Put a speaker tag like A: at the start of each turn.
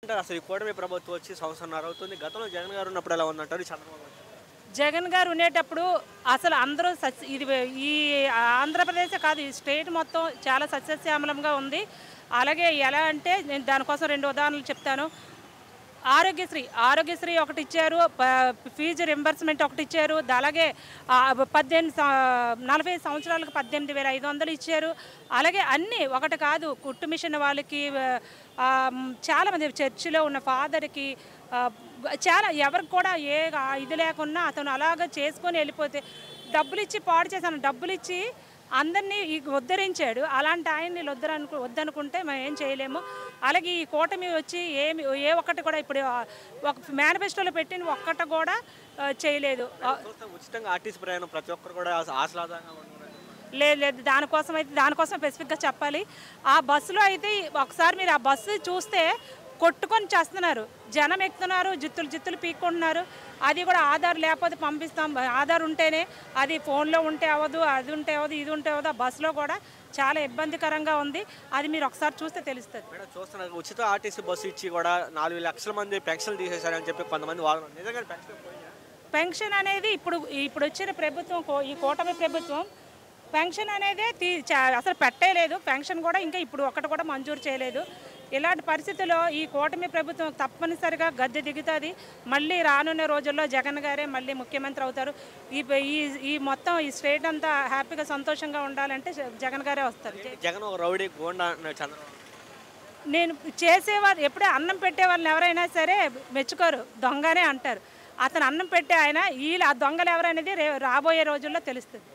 A: అంటారు అసలు ఈ కూటమి ప్రభుత్వం వచ్చి సంవత్సరంన్నర అవుతుంది. గతంలో జగన్ గారు ఉన్నప్పుడు ఎలా ఉందంటారు? ఈ చంద్రబాబు గారు.
B: జగన్ గారు ఉండేటప్పుడు అసలు అందరూ ఈ ఆంధ్రప్రదేశే కాదు ఈ స్టేట్ మొత్తం చాలా సస్యశ్యామలంగా ఉంది. అలాగే ఎలా అంటే నేను దానికోసం 2 ఉదాహరణలు చెప్తాను. ఆరోగ్యశ్రీ ఒకటిచ్చారు. ఫీజు రింబర్స్మెంట్ ఒకటిచ్చారు. అలాగే 40 సంవత్సరాలకు 18,500 ఇచ్చారు. అలాగే అన్నీ ఒకటి కాదు, కుట్టు మిషన్ వాళ్ళకి, చాలామంది చర్చిలో ఉన్న ఫాదర్కి, చాలా ఎవరికి కూడా ఇది లేకున్నా అతను అలాగ చేసుకొని వెళ్ళిపోతే డబ్బులిచ్చి పాడు చేశాను. డబ్బులిచ్చి అందరినీ ఉద్ధరించాడు. అలాంటి ఆయన్ని వద్దనుకుంటే మనం ఏం చేయలేము. అలాగే ఈ కూటమి వచ్చి ఏ ఒక్కటి కూడా ఇప్పుడు ఒక మేనిఫెస్టోలో పెట్టిన ఒక్కటి కూడా చేయలేదు.
A: ఉచితంగా ఆర్టీసీ ప్రయాణం ప్రతి ఒక్కరు కూడా ఆహ్లాదంగా ఉన్నారు.
B: లేదు, దానికోసం స్పెసిఫిక్గా చెప్పాలి. ఆ బస్సులో అయితే ఒకసారి మీరు ఆ బస్సు చూస్తే కొట్టుకొని చేస్తున్నారు. జనం ఎక్కుతున్నారు, జిత్తులు పీక్కుంటున్నారు. అది కూడా ఆధార్ లేకపోతే పంపిస్తాం, ఆధార్ ఉంటేనే, అది ఫోన్లో ఉంటే అవ్వదు, అది ఉంటే అవ్వదు, ఇది ఉంటే అవ్వదు. ఆ బస్సులో కూడా చాలా ఇబ్బందికరంగా ఉంది. అది మీరు ఒకసారి చూస్తే తెలుస్తుంది.
A: మేడం చూస్తున్నారు, ఉచిత ఆర్టీసీ బస్సు ఇచ్చి కూడా 4 లక్షల మంది పెన్షన్లు తీసేశారని చెప్పి కొంతమంది వాదన. నిజంగా
B: పెన్షన్ అనేది ఇప్పుడు వచ్చిన ప్రభుత్వం, ఈ కూటమి ప్రభుత్వం పెన్షన్ అనేది అసలు పెట్టలేదు. పెన్షన్ కూడా ఇంకా ఇప్పుడు ఒక్కటి కూడా మంజూరు చేయలేదు. ఇలాంటి పరిస్థితుల్లో ఈ కూటమి ప్రభుత్వం తప్పనిసరిగా గద్దె దిగుతుంది. మళ్ళీ రానున్న రోజుల్లో జగన్ గారే మళ్ళీ ముఖ్యమంత్రి అవుతారు. ఈ మొత్తం ఈ స్టేట్ అంతా హ్యాపీగా సంతోషంగా ఉండాలంటే జగన్ గారే వస్తారు.
A: జగన్ ఒక రౌడీ గోండా చంద్రబాబు.
B: నేను చేసేవారు ఎప్పుడే అన్నం పెట్టే వాళ్ళని ఎవరైనా సరే మెచ్చుకోరు, దొంగనే అంటారు. అతను అన్నం పెట్టే ఆయన, ఆ దొంగలు ఎవరనేది రాబోయే రోజుల్లో తెలుస్తుంది.